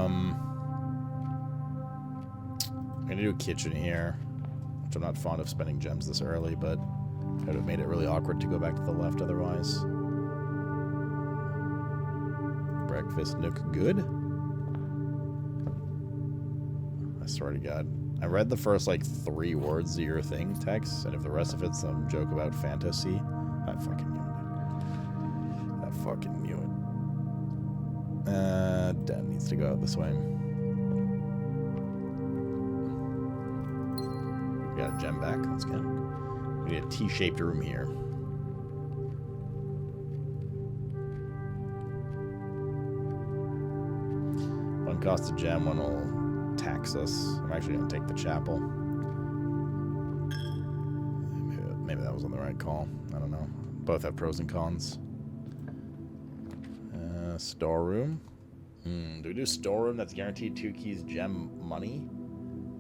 I'm gonna do a kitchen here, which I'm not fond of spending gems this early, but it would have made it really awkward to go back to the left otherwise. Breakfast nook good? I swear to God. I read the first, like, 3 words of your thing text, and if the rest of it's some joke about fantasy, I fucking knew it. I fucking knew it. Dad needs to go out this way. We got a gem back. That's good. We need a T-shaped room here. One costs a gem, one will tax us. I'm actually going to take the chapel. Maybe that wasn't the right call. I don't know. Both have pros and cons. Storeroom. Do we do storeroom that's guaranteed 2 keys, gem, money?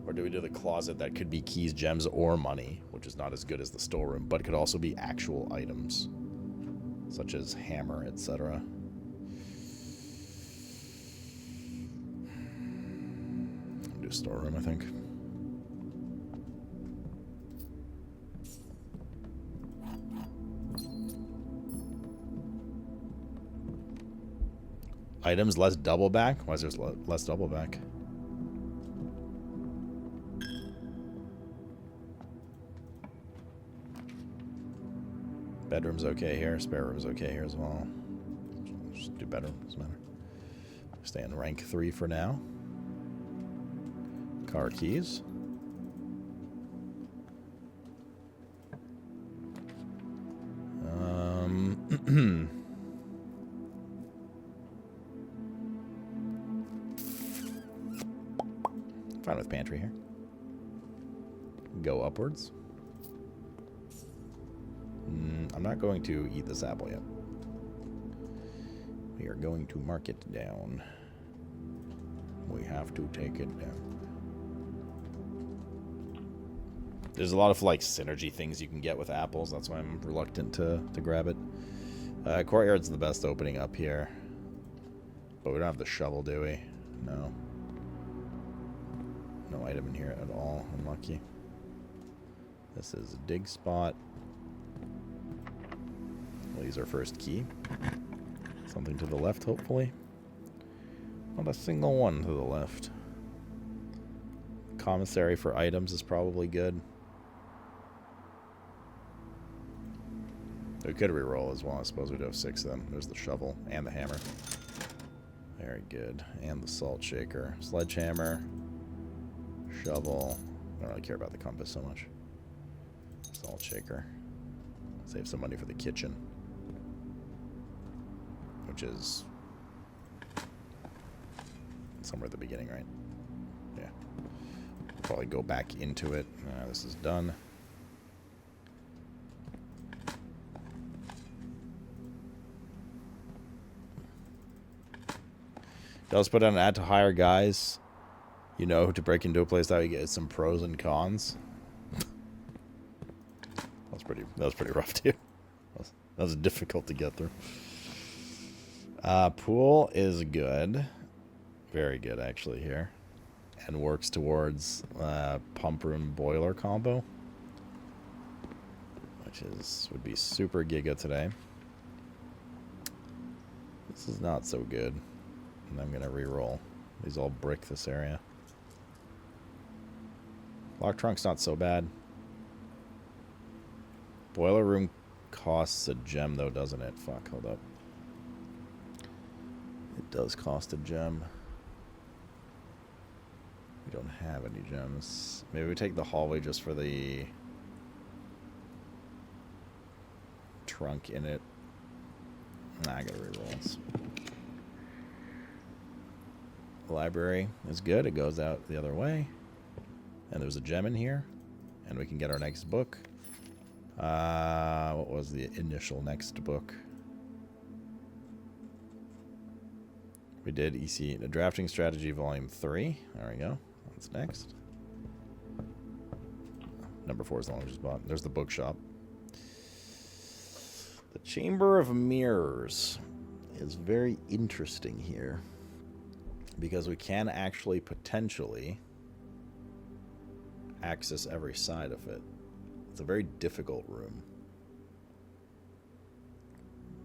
Or do we do the closet that could be keys, gems, or money, which is not as good as the storeroom, but it could also be actual items, such as hammer, etc. Do storeroom, I think. Items less double back? Why is there less double back? Bedroom's okay here. Spare room's okay here as well. Just do bedroom. Doesn't matter. Stay in rank 3 for now. Car keys. Fine with pantry here. Go upwards. I'm not going to eat this apple yet. We are going to mark it down. We have to take it down. There's a lot of, like, synergy things you can get with apples. That's why I'm reluctant to grab it. Courtyard's the best opening up here. But we don't have the shovel, do we? No. No item in here at all. Unlucky. This is a dig spot. We'll use our first key. Something to the left, hopefully. Not a single one to the left. Commissary for items is probably good. We could reroll as well. I suppose we'd have 6 of them. There's the shovel and the hammer. Very good. And the salt shaker. Sledgehammer. Shovel. I don't really care about the compass so much. Salt shaker. Save some money for the kitchen. Which is somewhere at the beginning, right? Yeah. Probably go back into it. This is done. Does put on an add to hire guys. You know, to break into a place that you get some pros and cons. That was pretty rough too. That was difficult to get through. Pool is good. Very good actually here. And works towards pump room boiler combo. Which would be super giga today. This is not so good. And I'm gonna re-roll. These all brick this area. Lock trunk's not so bad. Boiler room costs a gem though, doesn't it? Fuck, hold up. It does cost a gem. We don't have any gems. Maybe we take the hallway just for the trunk in it. Nah, I gotta re-roll. The library is good. It goes out the other way. And there's a gem in here. And we can get our next book. What was the initial next book? We did EC, the Drafting Strategy Volume 3. There we go. That's next. Number 4 is the one we just bought. There's the bookshop. The Chamber of Mirrors is very interesting here. Because we can actually potentially access every side of it. It's a very difficult room.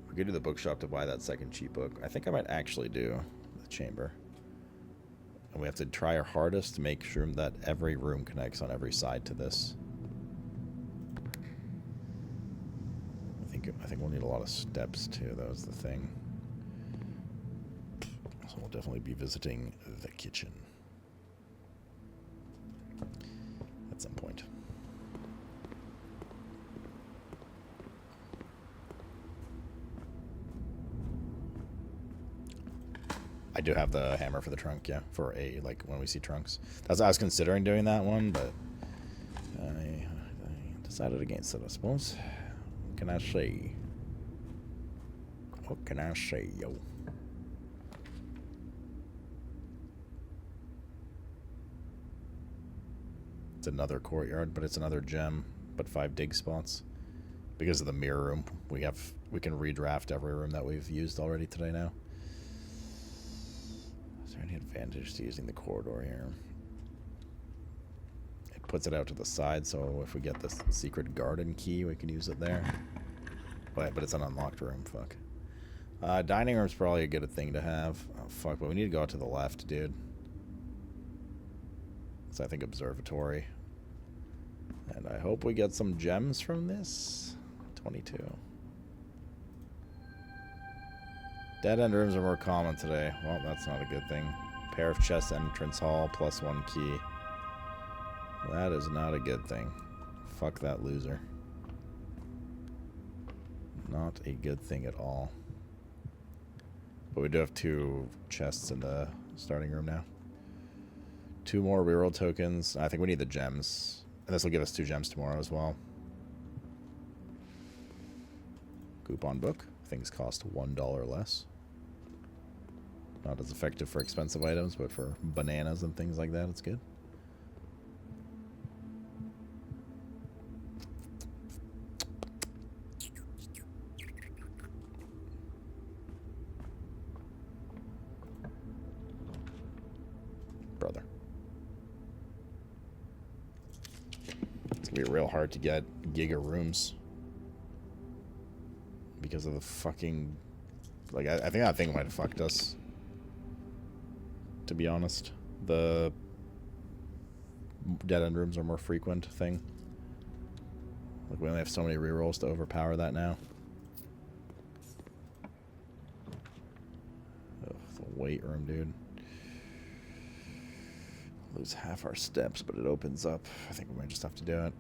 We could do the bookshop to buy that second cheap book. I think I might actually do the chamber. And we have to try our hardest to make sure that every room connects on every side to this. I think we'll need a lot of steps too. That was the thing. So we'll definitely be visiting the kitchen at some point. I do have the hammer for the trunk, yeah, for a, like, when we see trunks. That's, I was considering doing that one, but I decided against it, I suppose. What can I say? What can I say, yo? It's another courtyard, but it's another gem, but 5 dig spots. Because of the mirror room, we can redraft every room that we've used already today now. Is there any advantage to using the corridor here? It puts it out to the side, so if we get this secret garden key, we can use it there. But it's an unlocked room, fuck. Dining room's probably a good thing to have. Oh, fuck, but we need to go out to the left, dude. So I think observatory. And I hope we get some gems from this. 22. Dead end rooms are more common today. Well, that's not a good thing. Pair of chests, entrance hall, +1 key. That is not a good thing. Fuck that loser. Not a good thing at all. But we do have 2 chests in the starting room now. 2 more reroll tokens. I think we need the gems. And this will give us 2 gems tomorrow as well. Coupon book. Things cost $1 less. Not as effective for expensive items, but for bananas and things like that, it's good. Brother. It's gonna be real hard to get giga rooms. Because of the fucking... Like, I think that thing might have fucked us. To be honest. The dead-end rooms are more frequent thing. Like, we only have so many rerolls to overpower that now. Ugh, the weight room, dude. Lose half our steps, but it opens up. I think we might just have to do it.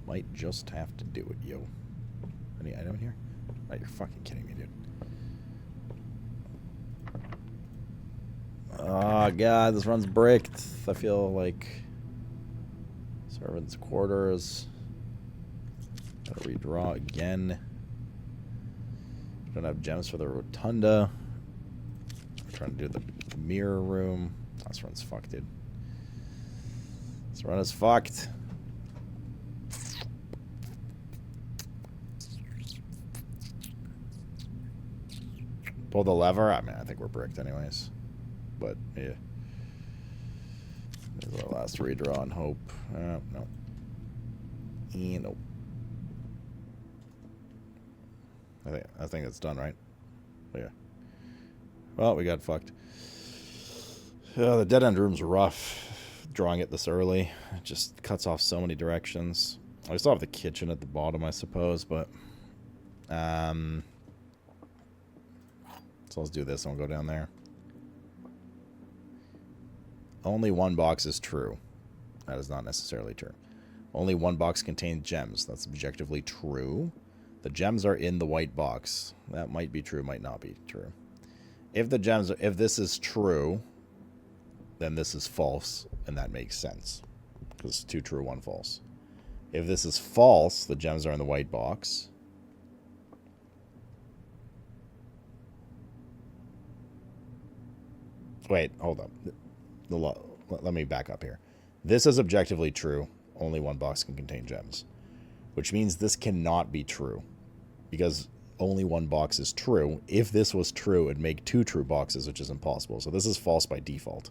Might just have to do it, yo. Any item here? Oh, you're fucking kidding me, dude. Oh, God, this run's bricked. I feel like... Servants' quarters. Gotta redraw again. Don't have gems for the rotunda. We're trying to do the mirror room. Oh, this run's fucked, dude. This run is fucked. Pull the lever. I mean, I think we're bricked anyways. But, yeah. There's our last redraw and hope. No. Nope. I think it's done, right? Yeah. Well, we got fucked. The dead end room's rough. Drawing it this early. It just cuts off so many directions. I still have the kitchen at the bottom, I suppose, but... So let's do this and we'll go down there. Only 1 box is true. That is not necessarily true. Only 1 box contains gems. That's objectively true. The gems are in the white box. That might be true, might not be true. If this is true, then this is false, and that makes sense. Because it's 2 true, 1 false. If this is false, the gems are in the white box. Wait, hold up. Let me back up here. This is objectively true. Only 1 box can contain gems. Which means this cannot be true. Because only one box is true. If this was true, it'd make 2 true boxes, which is impossible. So this is false by default.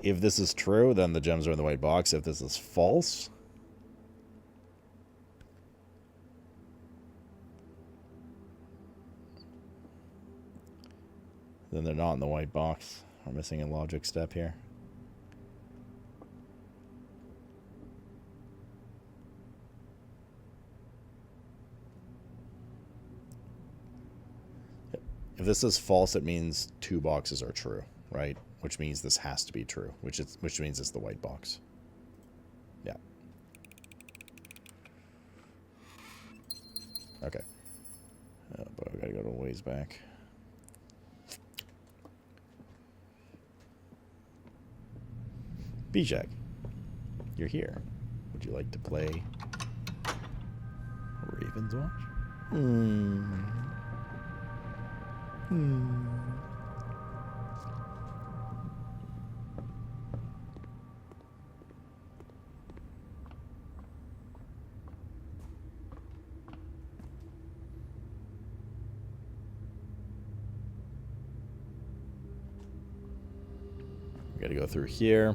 If this is true, then the gems are in the white box. If this is false, then they're not in the white box. We're missing a logic step here. If this is false, it means 2 boxes are true, right? Which means this has to be true, which means it's the white box. Yeah. Okay. Oh, but we gotta go to a ways back. Bijak, you're here. Would you like to play Ravens Watch? We gotta go through here.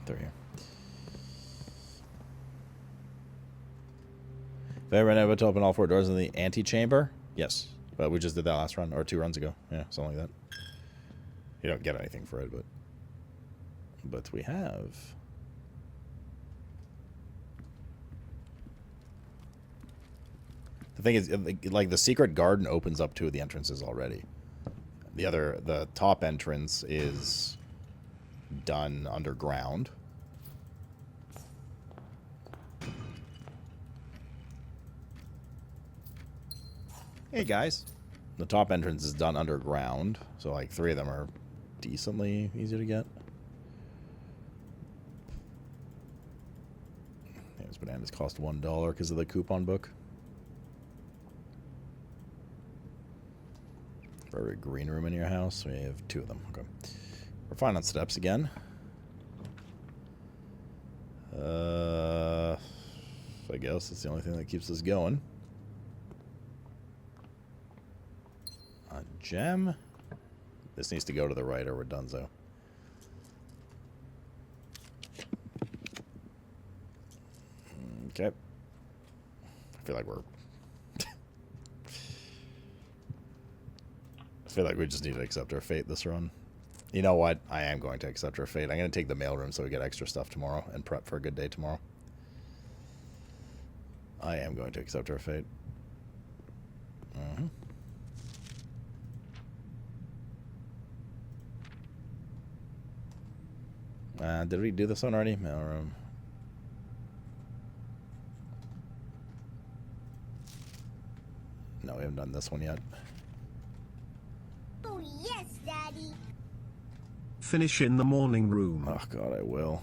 Through here. Have I ever been able to open all 4 doors in the antechamber? Yes. But we just did that last run, or 2 runs ago. Yeah, something like that. You don't get anything for it, but we have. The thing is, like, the secret garden opens up 2 of the entrances already. The top entrance is done underground. Hey guys. The top entrance is done underground, so like 3 of them are decently easy to get. These bananas cost $1 because of the coupon book. For every green room in your house, we have 2 of them. Okay. We're fine on steps again. I guess it's the only thing that keeps us going. A gem. This needs to go to the right or we're donezo. Okay. I feel like we're... I feel like we just need to accept our fate this run. You know what? I am going to accept our fate. I'm going to take the mailroom so we get extra stuff tomorrow and prep for a good day tomorrow. I am going to accept our fate. Did we do this one already? Mailroom. No, we haven't done this one yet. Oh, yes, Daddy. Finish in the morning room. Oh, God, I will.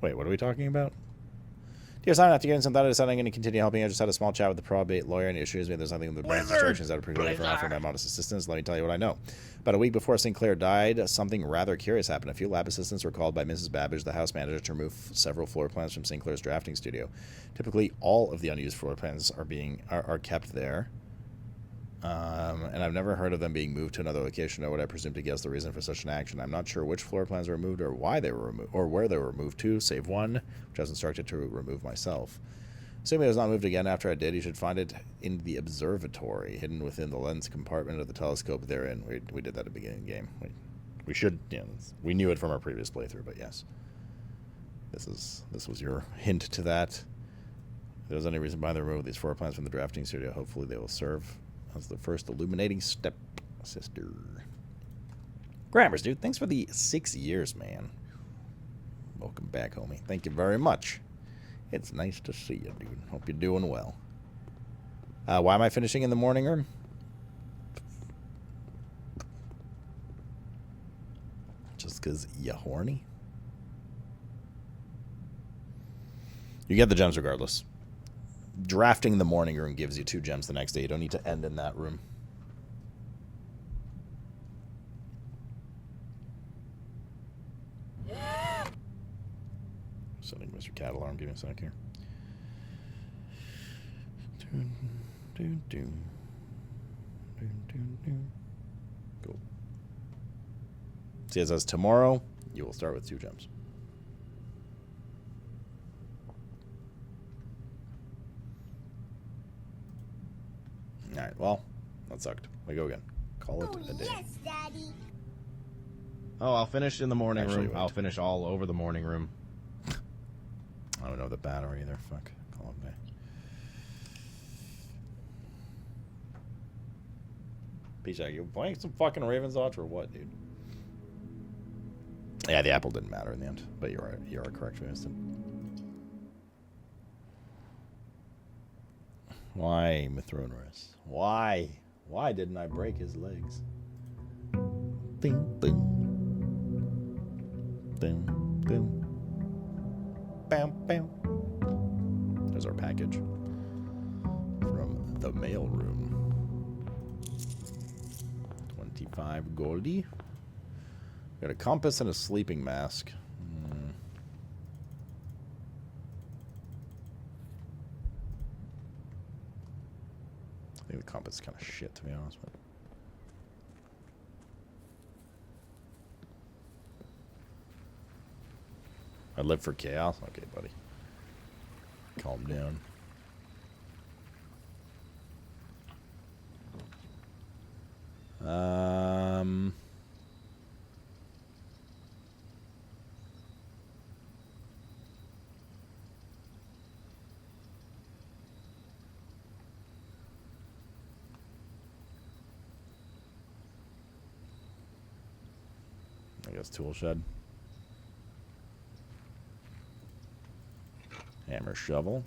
Wait, what are we talking about? Dear Simon, after getting some thought, I decided I'm going to continue helping. I just had a small chat with the probate lawyer, and he assures me there's nothing in the brain's instructions that are precluded from offering my modest assistance. Let me tell you what I know. About a week before Sinclair died, something rather curious happened. A few lab assistants were called by Mrs. Babbage, the house manager, to remove several floor plans from Sinclair's drafting studio. Typically, all of the unused floor plans are kept there. And I've never heard of them being moved to another location, or what I presume to guess the reason for such an action. I'm not sure which floor plans were removed or why they were removed, or where they were moved to, save one, which I was instructed to remove myself. Assuming it was not moved again after I did, you should find it in the observatory, hidden within the lens compartment of the telescope therein. We did that at the beginning of the game. We should, you know, we knew it from our previous playthrough, but yes. This was your hint to that. If there's any reason behind the removal of these floor plans from the drafting studio, hopefully they will serve as the first illuminating step, sister. Grammars, dude, thanks for the 6 years, man. Welcome back, homie. Thank you very much. It's nice to see you, dude. Hope you're doing well. Why am I finishing in the morning room? Just because you're horny? You get the gems regardless. Drafting the morning room gives you 2 gems the next day. You don't need to end in that room. Sending Mr. Cat alarm. Give me a sec here. Cool. See, it says tomorrow you will start with 2 gems. Alright, well, that sucked. We go again. Call it a day. Yes, Daddy. Oh, I'll finish in the morning Actually, room. wait. I'll finish all over the morning room. I don't know the battery either. Fuck. Call it a day. Peach, are you playing some fucking Raven's Watch or what, dude? Yeah, the apple didn't matter in the end, but you're right. You are correct, Winston. Why, Mithronorus? Why? Why didn't I break his legs? Ding, ding. Ding, ding. Bam, bam. There's our package from the mail room. 25 goldie. Got a compass and a sleeping mask. I think the compass is kind of shit, to be honest with you. I live for chaos? Okay, buddy. Calm down. I guess tool shed. Hammer, shovel.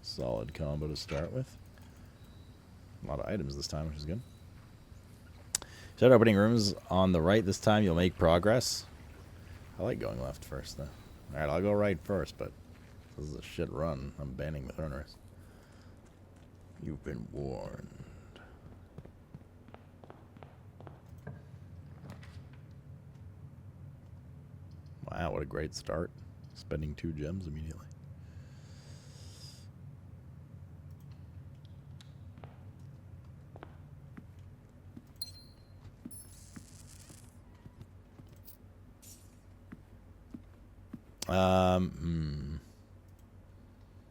Solid combo to start with. A lot of items this time, which is good. Start opening rooms on the right this time. You'll make progress. I like going left first, though. Alright, I'll go right first, but this is a shit run. I'm banning the Throners. You've been warned. Wow, what a great start. Spending 2 gems immediately.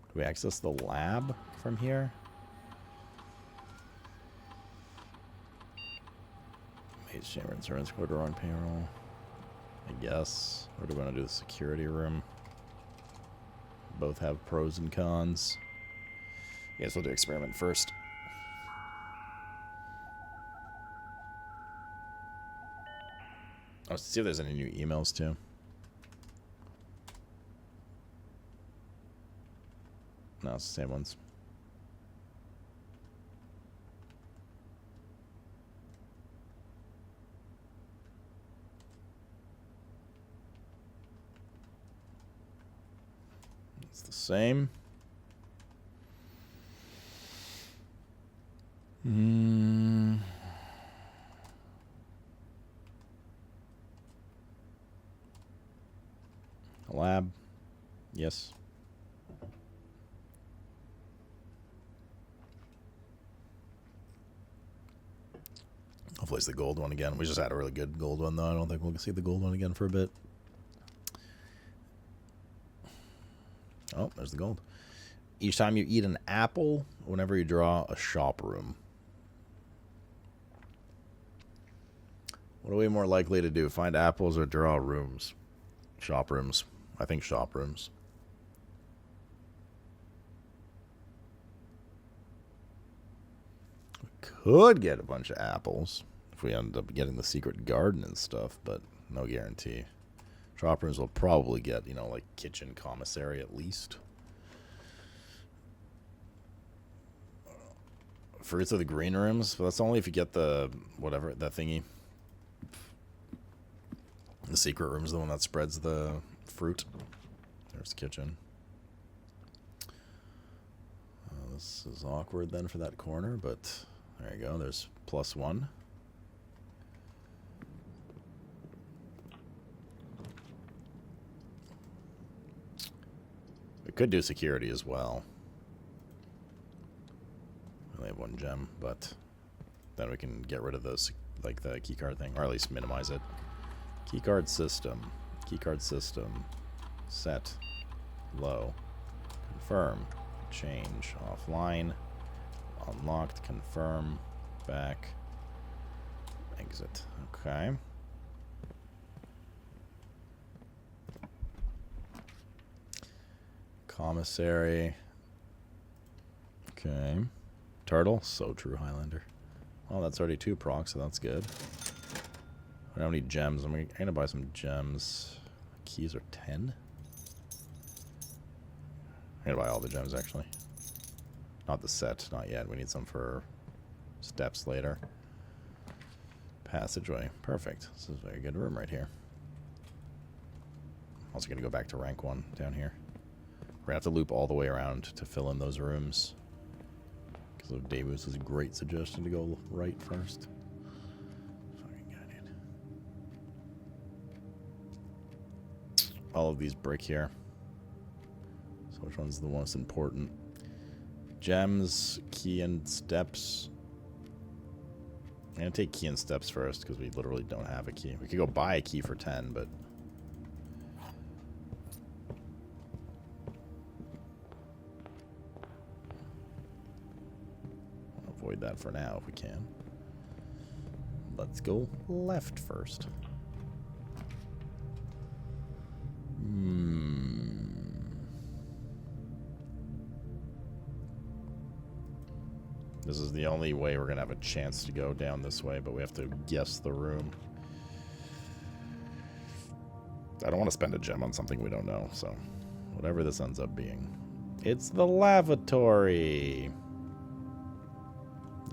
Do we access the lab from here? Mage chamber and servants quarter on payroll. I guess. Or do we want to do the security room? Both have pros and cons. I guess we'll do experiment first. Let's see if there's any new emails too. No, it's the same ones. It's the same. A lab. Yes. Hopefully it's the gold one again. We just had a really good gold one, though. I don't think we'll see the gold one again for a bit. Oh, there's the gold. Each time you eat an apple, whenever you draw a shop room. What are we more likely to do? Find apples or draw rooms? Shop rooms. I think shop rooms. We could get a bunch of apples if we end up getting the secret garden and stuff, but no guarantee. Shop rooms will probably get, you know, like kitchen commissary at least. Fruits of the green rooms, but that's only if you get the, whatever, that thingy. The secret room's the one that spreads the fruit. There's the kitchen. This is awkward then for that corner, but there you go. There's +1. Could do security as well. We only have 1 gem, but then we can get rid of those, like the keycard thing, or at least minimize it. Keycard system. Keycard system. Set. Low. Confirm. Change. Offline. Unlocked. Confirm. Back. Exit. Okay. Commissary. Okay. Turtle. So true, Highlander. Well, that's already 2 procs, so that's good. I don't need gems. I'm gonna buy some gems. Keys are 10. I'm gonna buy all the gems, actually. Not the set, not yet. We need some for steps later. Passageway. Perfect. This is a very good room right here. Also gonna go back to rank 1 down here. We're gonna have to loop all the way around to fill in those rooms. Because of Davis' great suggestion to go right first. Fucking got it. All of these brick here. So which one's the most important? Gems, key, and steps. I'm gonna take key and steps first because we literally don't have a key. We could go buy a key for 10, but avoid that for now if we can. Let's go left first. This is the only way we're going to have a chance to go down this way, but we have to guess the room. I don't want to spend a gem on something we don't know, so whatever this ends up being. It's the lavatory!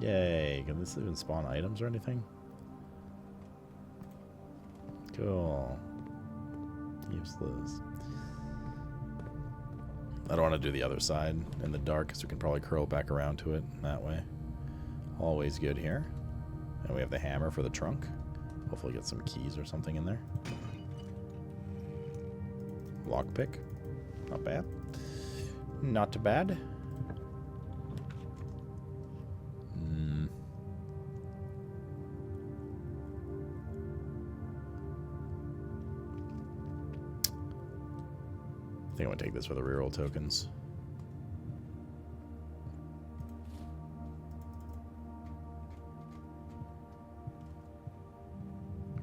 Yay. Can this even spawn items or anything? Cool. Useless. I don't want to do the other side in the dark because we can probably curl back around to it that way. Always good here. And we have the hammer for the trunk. Hopefully get some keys or something in there. Lockpick. Not bad. Not bad. I think I'm going to take this for the reroll tokens.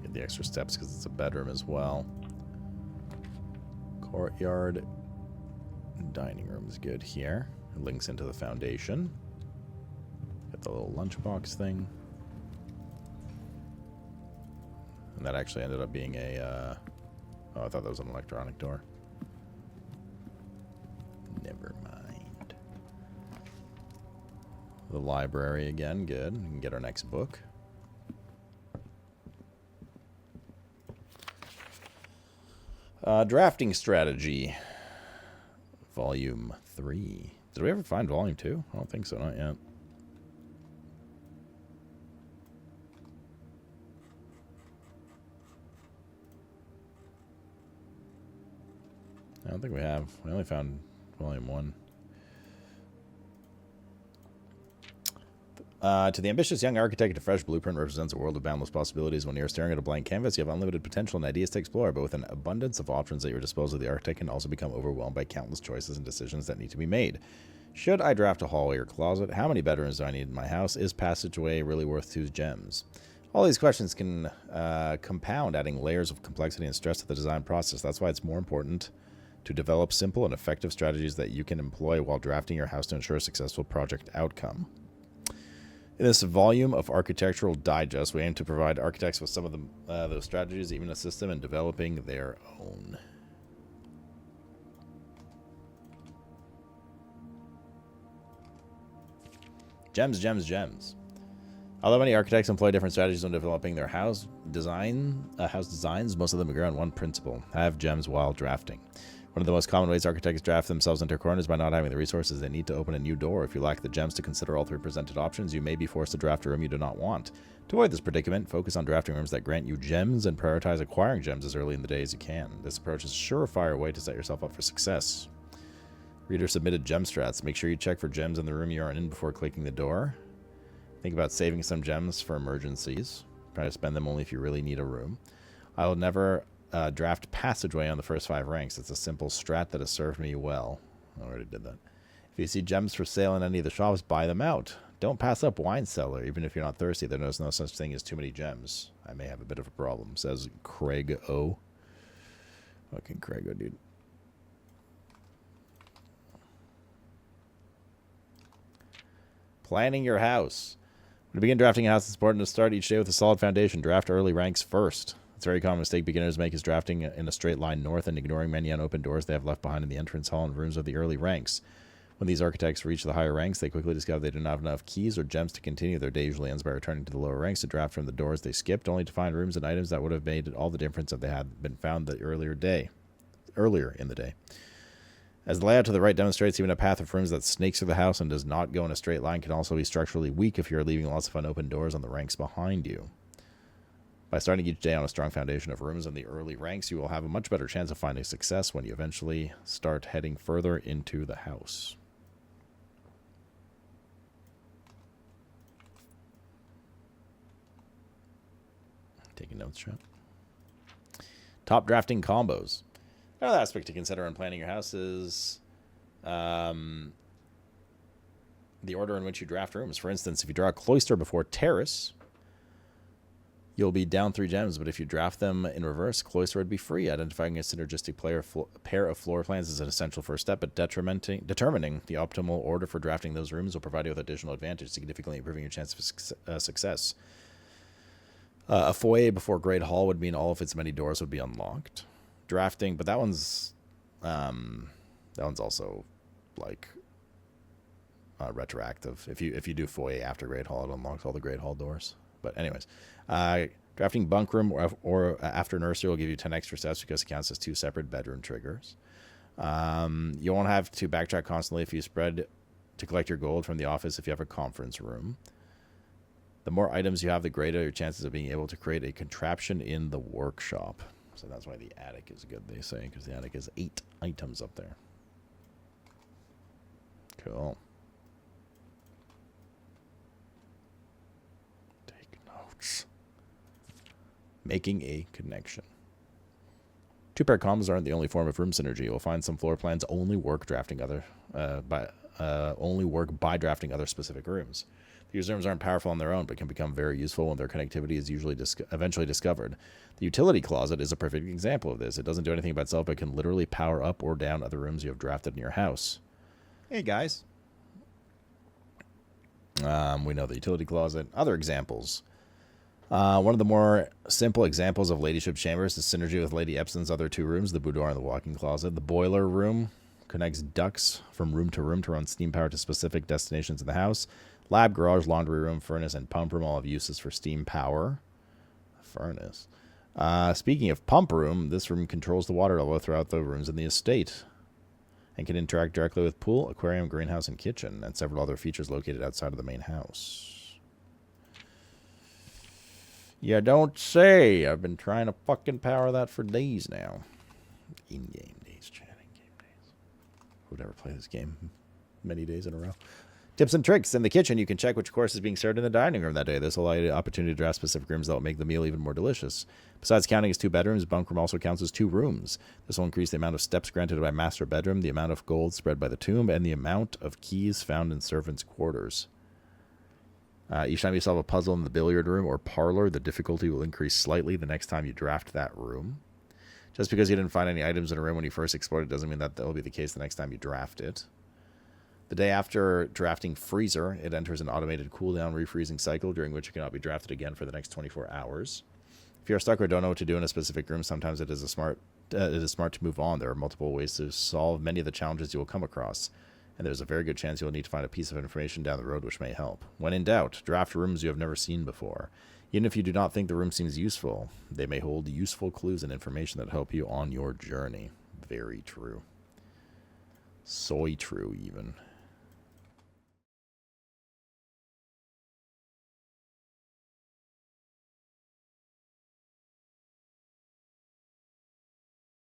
Get the extra steps because it's a bedroom as well. Courtyard. Dining room is good here. It links into the foundation. Got the little lunchbox thing. And that actually ended up being a... oh, I thought that was an electronic door. Never mind. The library again, good. We can get our next book. Drafting strategy. Volume 3. Did we ever find Volume 2? I don't think so, not yet. I don't think we have. We only found Volume 1. To the ambitious young architect, a fresh blueprint represents a world of boundless possibilities. When you're staring at a blank canvas, you have unlimited potential and ideas to explore, but with an abundance of options at your disposal, the architect can also become overwhelmed by countless choices and decisions that need to be made. Should I draft a hallway or closet? How many bedrooms do I need in my house? Is passageway really worth 2 gems? All these questions can compound, adding layers of complexity and stress to the design process. That's why it's more important to develop simple and effective strategies that you can employ while drafting your house to ensure a successful project outcome. In this volume of Architectural Digest, we aim to provide architects with some of those strategies, even assist them in developing their own. Gems, gems, gems. Although many architects employ different strategies when developing their house designs, most of them agree on one principle: have gems while drafting. One of the most common ways architects draft themselves into a corner is by not having the resources they need to open a new door. If you lack the gems to consider all 3 presented options, you may be forced to draft a room you do not want. To avoid this predicament, focus on drafting rooms that grant you gems and prioritize acquiring gems as early in the day as you can. This approach is a surefire way to set yourself up for success. Reader submitted gem strats. Make sure you check for gems in the room you are in before clicking the door. Think about saving some gems for emergencies. Try to spend them only if you really need a room. I will never draft passageway on the first 5 ranks. It's a simple strat that has served me well. I already did that. If you see gems for sale in any of the shops, buy them out. Don't pass up wine cellar, even if you're not thirsty. There's no such thing as too many gems. I may have a bit of a problem, says Craig O. Fucking Craig O, dude. Planning your house. When you begin drafting a house, it's important to start each day with a solid foundation. Draft early ranks first. It's a very common mistake beginners make is drafting in a straight line north and ignoring many unopened doors they have left behind in the entrance hall and rooms of the early ranks. When these architects reach the higher ranks, they quickly discover they do not have enough keys or gems to continue. Their day usually ends by returning to the lower ranks to draft from the doors they skipped, only to find rooms and items that would have made all the difference if they had been found earlier in the day. As the layout to the right demonstrates, even a path of rooms that snakes through the house and does not go in a straight line can also be structurally weak if you are leaving lots of unopened doors on the ranks behind you. By starting each day on a strong foundation of rooms in the early ranks, you will have a much better chance of finding success when you eventually start heading further into the house. Taking notes, chat. Top drafting combos. Another aspect to consider when planning your house is the order in which you draft rooms. For instance, if you draw a cloister before terrace, you'll be down 3 gems, but if you draft them in reverse, cloister would be free. Identifying a synergistic pair of floor plans is an essential first step, but determining the optimal order for drafting those rooms will provide you with additional advantage, significantly improving your chance of success. A foyer before Great Hall would mean all of its many doors would be unlocked. Drafting, but that one's also like retroactive. If you do foyer after Great Hall, it unlocks all the Great Hall doors. But anyways, drafting bunk room or after nursery will give you 10 extra steps because it counts as 2 separate bedroom triggers. You won't have to backtrack constantly if you spread to collect your gold from the office if you have a conference room. The more items you have, the greater your chances of being able to create a contraption in the workshop. So that's why the attic is good, they say, because the attic has 8 items up there. Cool. Take notes. Making a connection. 2-pair combos aren't the only form of room synergy. You'll find some floor plans only work by drafting other specific rooms. These rooms aren't powerful on their own, but can become very useful when their connectivity is eventually discovered. The utility closet is a perfect example of this. It doesn't do anything by itself, but can literally power up or down other rooms you have drafted in your house. Hey, guys. We know the utility closet. Other examples. One of the more simple examples of ladyship chambers is synergy with Lady Epson's other 2 rooms, the boudoir and the walk-in closet. The boiler room connects ducts from room to run steam power to specific destinations in the house. Lab, garage, laundry room, furnace, and pump room all have uses for steam power. Furnace. Speaking of pump room, this room controls the water level throughout the rooms in the estate and can interact directly with pool, aquarium, greenhouse, and kitchen, and several other features located outside of the main house. You don't say. I've been trying to fucking power that for days now. In-game days, chat. In-game days. Who would ever play this game many days in a row? Tips and tricks. In the kitchen, you can check which course is being served in the dining room that day. This will allow you the opportunity to draft specific rooms that will make the meal even more delicious. Besides counting as 2 bedrooms, bunk room also counts as 2 rooms. This will increase the amount of steps granted by master bedroom, the amount of gold spread by the tomb, and the amount of keys found in servants' quarters. Each time you solve a puzzle in the billiard room or parlor, the difficulty will increase slightly the next time you draft that room. Just because you didn't find any items in a room when you first explored it doesn't mean that will be the case the next time you draft it. The day after drafting freezer, it enters an automated cooldown refreezing cycle during which it cannot be drafted again for the next 24 hours. If you're stuck or don't know what to do in a specific room, sometimes it is smart to move on. There are multiple ways to solve many of the challenges you will come across, and there's a very good chance you will need to find a piece of information down the road which may help. When in doubt, draft rooms you have never seen before. Even if you do not think the room seems useful, they may hold useful clues and information that help you on your journey. Very true. Soy true, even.